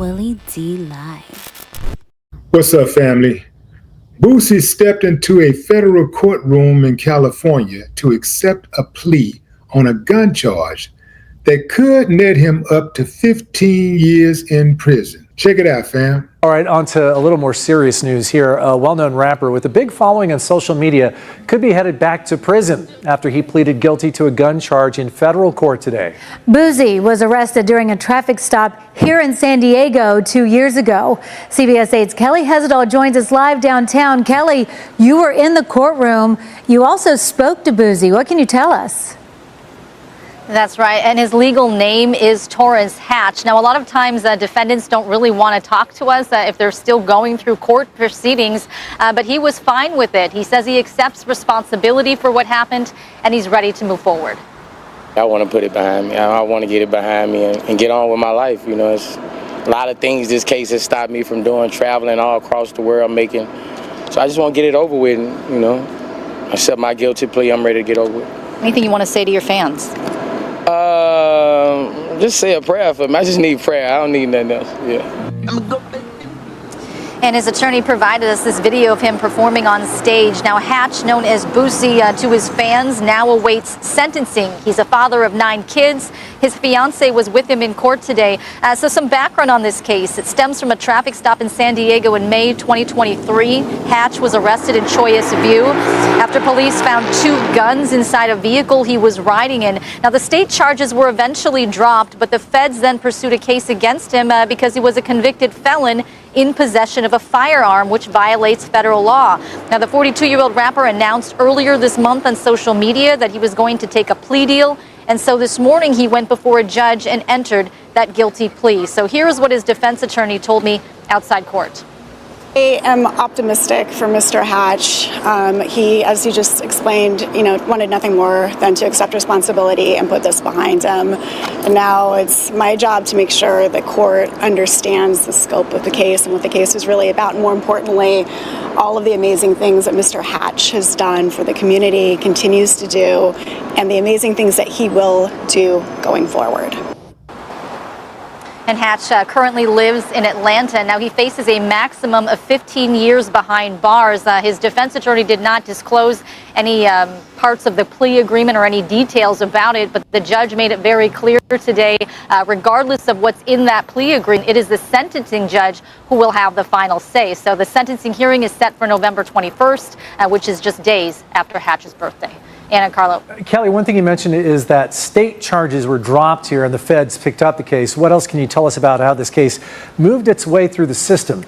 Willie D Live. What's up, family? Boosie stepped into a federal courtroom in California to accept a plea on a gun charge that could net him up to 15 years in prison. Check it out, fam. All right, on to a little more serious news here. A well-known rapper with a big following on social media could be headed back to prison after he pleaded guilty to a gun charge in federal court today. Boosie was arrested during a traffic stop here in San Diego 2 years ago. CBS 8's Kelly Hessedal joins us live downtown. Kelly, you were in the courtroom. You also spoke to Boosie. What can you tell us? That's right, and his legal name is Torrance Hatch. Now, a lot of times defendants don't really want to talk to us if they're still going through court proceedings, but he was fine with it. He says he accepts responsibility for what happened, and he's ready to move forward. I want to put it behind me. I want to get it behind me and get on with my life. You know, it's a lot of things this case has stopped me from doing, traveling all across the world, making. So I just want to get it over with, and, you know, accept my guilty plea. I'm ready to get over it. Anything you want to say to your fans? Just say a prayer for me. I just need prayer. I don't need nothing else. Yeah. And his attorney provided us this video of him performing on stage. Now, Hatch, known as Boosie to his fans, now awaits sentencing. He's a father of 9 kids. His fiance was with him in court today. So some background on this case. It stems from a traffic stop in San Diego in May 2023. Hatch was arrested in Choyas View after police found 2 guns inside a vehicle he was riding in. Now, the state charges were eventually dropped, but the feds then pursued a case against him because he was a convicted felon in possession of a firearm, which violates federal law. Now, the 42-year-old rapper announced earlier this month on social media that he was going to take a plea deal. And so this morning he went before a judge and entered that guilty plea. So here's what his defense attorney told me outside court. I am optimistic for Mr. Hatch. He, as you just explained, wanted nothing more than to accept responsibility and put this behind him. And now it's my job to make sure the court understands the scope of the case and what the case is really about. And more importantly, all of the amazing things that Mr. Hatch has done for the community, continues to do, and the amazing things that he will do going forward. And Hatch currently lives in Atlanta. Now, he faces a maximum of 15 years behind bars. His defense attorney did not disclose any parts of the plea agreement or any details about it, but the judge made it very clear today, regardless of what's in that plea agreement, it is the sentencing judge who will have the final say. So the sentencing hearing is set for November 21st, which is just days after Hatch's birthday. Anna, Carlo. Kelly, one thing you mentioned is that state charges were dropped here and the feds picked up the case. What else can you tell us about how this case moved its way through the system?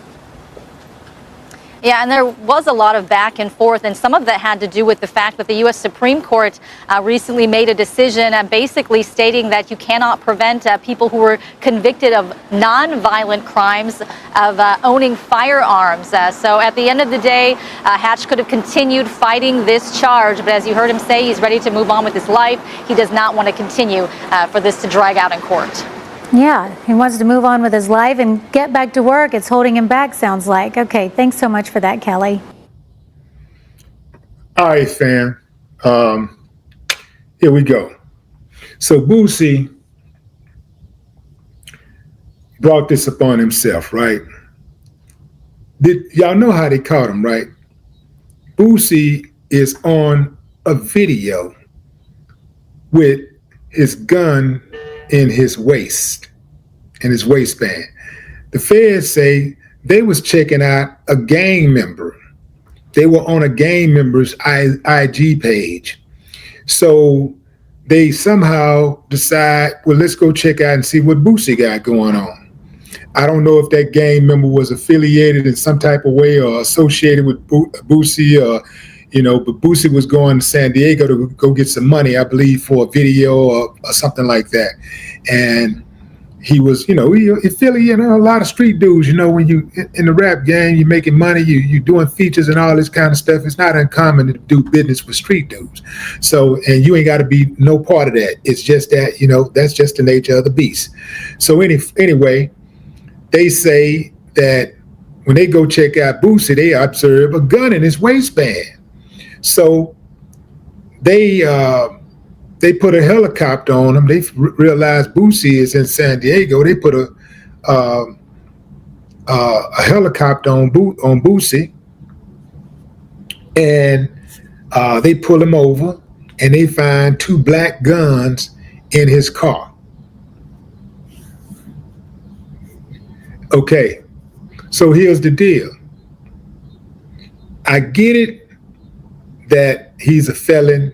Yeah, and there was a lot of back and forth, and some of that had to do with the fact that the U.S. Supreme Court recently made a decision basically stating that you cannot prevent people who were convicted of non-violent crimes of owning firearms. So at the end of the day, Hatch could have continued fighting this charge, but as you heard him say, he's ready to move on with his life. He does not want to continue for this to drag out in court. Yeah, he wants to move on with his life and get back to work. It's holding him back, sounds like. Okay, thanks so much for that, Kelly. All right, fam. Here we go. So Boosie brought this upon himself, right? Y'all know how they caught him, right? Boosie is on a video with his gun in his waist, in his waistband. The feds say they was checking out a gang member. They were on a gang member's IG page. So they somehow decide, well, let's go check out and see what Boosie got going on. I don't know if that gang member was affiliated in some type of way or associated with Boosie or, but Boosie was going to San Diego to go get some money, I believe, for a video or something like that. And he was, in Philly, a lot of street dudes, when you in the rap game, you're making money, you doing features and all this kind of stuff. It's not uncommon to do business with street dudes. So, and you ain't got to be no part of that. It's just that, that's just the nature of the beast. So anyway, they say that when they go check out Boosie, they observe a gun in his waistband. So they put a helicopter on him. They realized Boosie is in San Diego. They put a a helicopter on Boosie, and they pull him over, and they find 2 black guns in his car. Okay, so here's the deal. I get it that he's a felon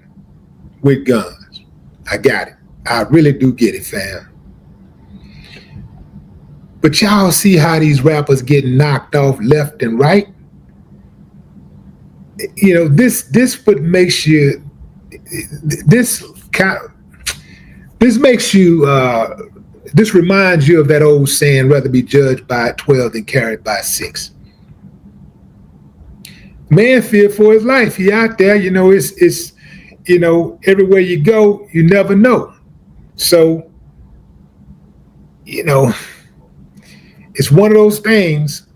with guns. I got it. I really do get it, fam. But y'all see how these rappers get knocked off left and right? You know, this what makes you, this reminds you of that old saying, rather be judged by 12 than carried by 6. Man feared for his life. He out there, you know, it's you know, everywhere you go, you never know. So, you know, it's one of those things.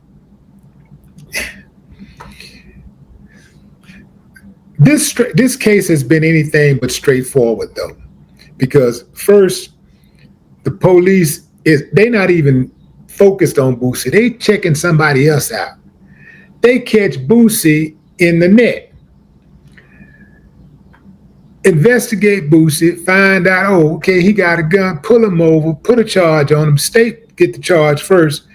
This case has been anything but straightforward, though, because first, the police they're not even focused on Boosie. They checking somebody else out. They catch Boosie in the net. Investigate Boosie, find out, oh, okay, he got a gun, pull him over, put a charge on him, state get the charge first.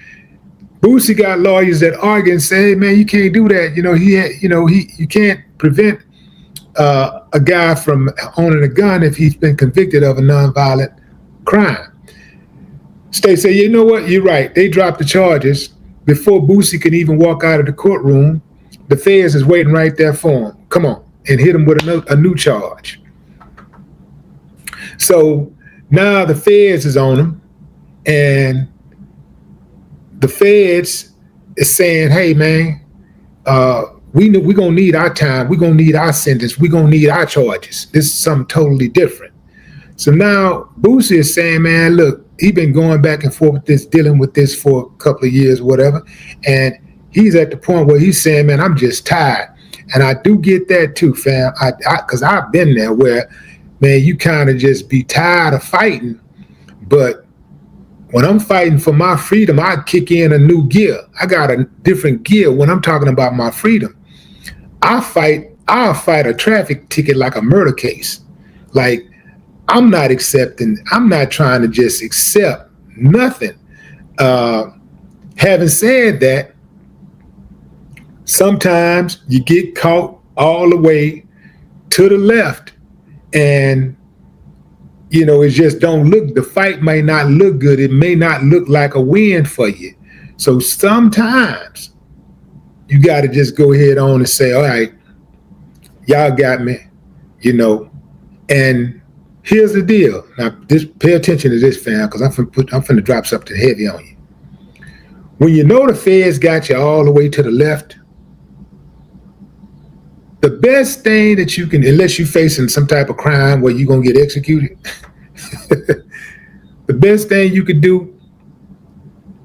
Boosie got lawyers that argue and say, hey, man, you can't do that. You know, you can't prevent a guy from owning a gun if he's been convicted of a nonviolent crime. State say, you know what, you're right. They dropped the charges before Boosie can even walk out of the courtroom. The feds is waiting right there for him. Come on, and hit him with a new charge. So now the feds is on him, and the feds is saying, hey, man, we're going to need our time. We're going to need our sentence. We're going to need our charges. This is something totally different. So now Boosie is saying, man, look, he been going back and forth with this, dealing with this for a couple of years, whatever. And he's at the point where he's saying, man, I'm just tired. And I do get that too, fam. Because I've been there where, man, you kind of just be tired of fighting. But when I'm fighting for my freedom, I kick in a new gear. I got a different gear when I'm talking about my freedom. I'll fight a traffic ticket like a murder case. Like, I'm not trying to just accept nothing. Having said that, sometimes you get caught all the way to the left, and you know, it just don't look, the fight may not look good. It may not look like a win for you. So sometimes you got to just go ahead on and say, all right, y'all got me, you know. And here's the deal. Now, just pay attention to this, fam, because I'm finna drop something heavy on you. When you know the feds got you all the way to the left, the best thing that you can, unless you're facing some type of crime where you're going to get executed, the best thing you could do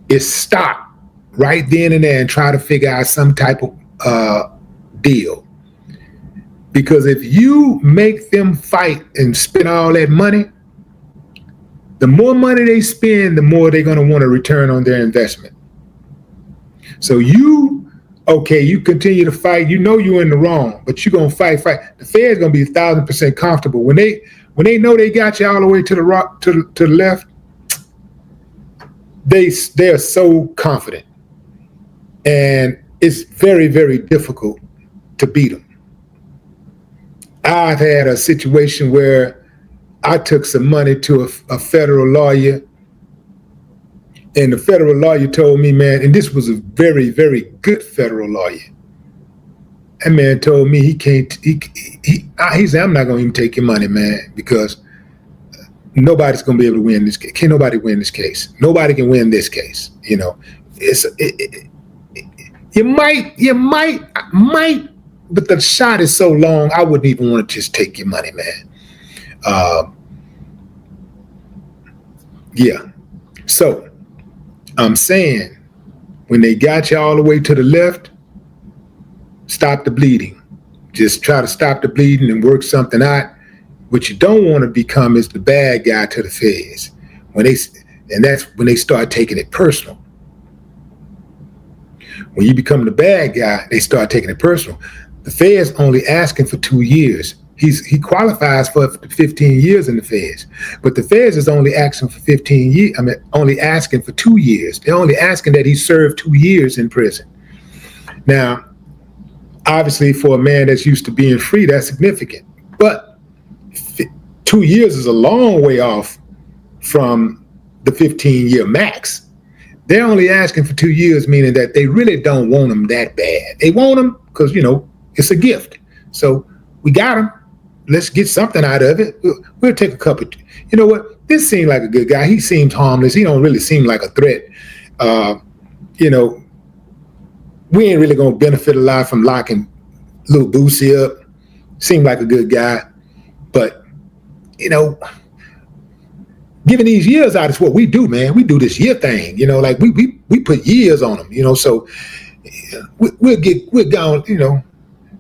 is stop right then and there and try to figure out some type of deal. Because if you make them fight and spend all that money, the more money they spend, the more they're going to want to return on their investment. So you continue to fight. You know you're in the wrong, but you're going to fight. The Fed's going to be 1,000% comfortable. When they know they got you all the way to the left, they're so confident. And it's very, very difficult to beat them. I've had a situation where I took some money to a federal lawyer, and the federal lawyer told me, man, and this was a very, very good federal lawyer. That man told me he said, I'm not going to even take your money, man, because nobody's going to be able to win this case. Can't nobody win this case. Nobody can win this case. You know, you might, but the shot is so long, I wouldn't even want to just take your money, man. Yeah. So I'm saying, when they got you all the way to the left, stop the bleeding. Just try to stop the bleeding and work something out. What you don't want to become is the bad guy to the feds. And that's when they start taking it personal. When you become the bad guy, they start taking it personal. The Fed's only asking for 2 years. He qualifies for 15 years in the Feds, but the Feds is only asking for 15 years. I mean, only asking for 2 years. They're only asking that he serve 2 years in prison. Now, obviously, for a man that's used to being free, that's significant. But 2 years is a long way off from the 15-year max. They're only asking for 2 years, meaning that they really don't want him that bad. They want him because, it's a gift. So we got him. Let's get something out of it. We'll take a couple. You know what? This seemed like a good guy. He seems harmless. He don't really seem like a threat. We ain't really gonna benefit a lot from locking little Boosie up. Seemed like a good guy, but giving these years out is what we do, man. We do this year thing. Like we put years on them. So we're going.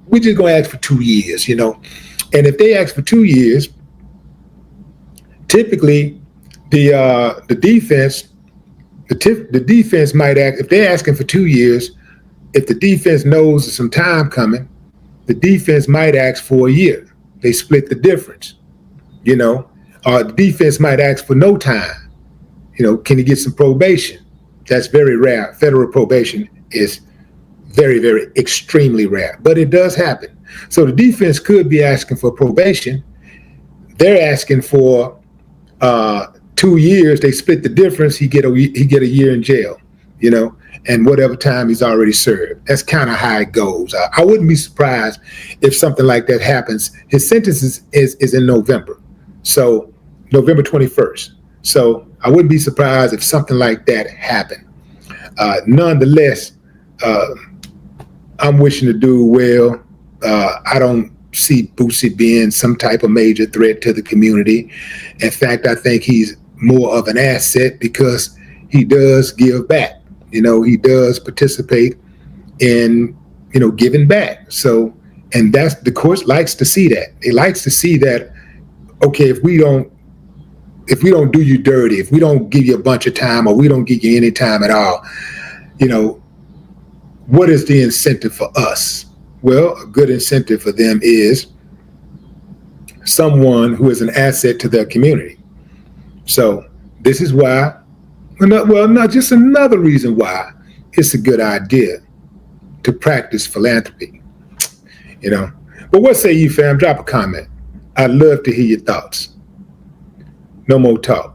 We're just gonna ask for 2 years. And if they ask for 2 years, typically the defense might act. If they're asking for 2 years, if the defense knows there's some time coming, the defense might ask for a year. They split the difference. The defense might ask for no time. Can he get some probation? That's very rare. Federal probation is very, very extremely rare, but it does happen. So the defense could be asking for probation. They're asking for 2 years. They split the difference. He get a year in jail, and whatever time he's already served. That's kind of how it goes. I wouldn't be surprised if something like that happens. His sentence is in November, so November 21st. So I wouldn't be surprised if something like that happened. Nonetheless, I'm wishing the dude well. I don't see Boosie being some type of major threat to the community. In fact, I think he's more of an asset because he does give back. He does participate in, giving back. So, and that's, the court likes to see that. It likes to see that, okay, if we don't do you dirty, if we don't give you a bunch of time or we don't give you any time at all, what is the incentive for us? Well, a good incentive for them is someone who is an asset to their community. So this is why, not just another reason why it's a good idea to practice philanthropy, But what say you, fam? Drop a comment. I'd love to hear your thoughts. No more talk.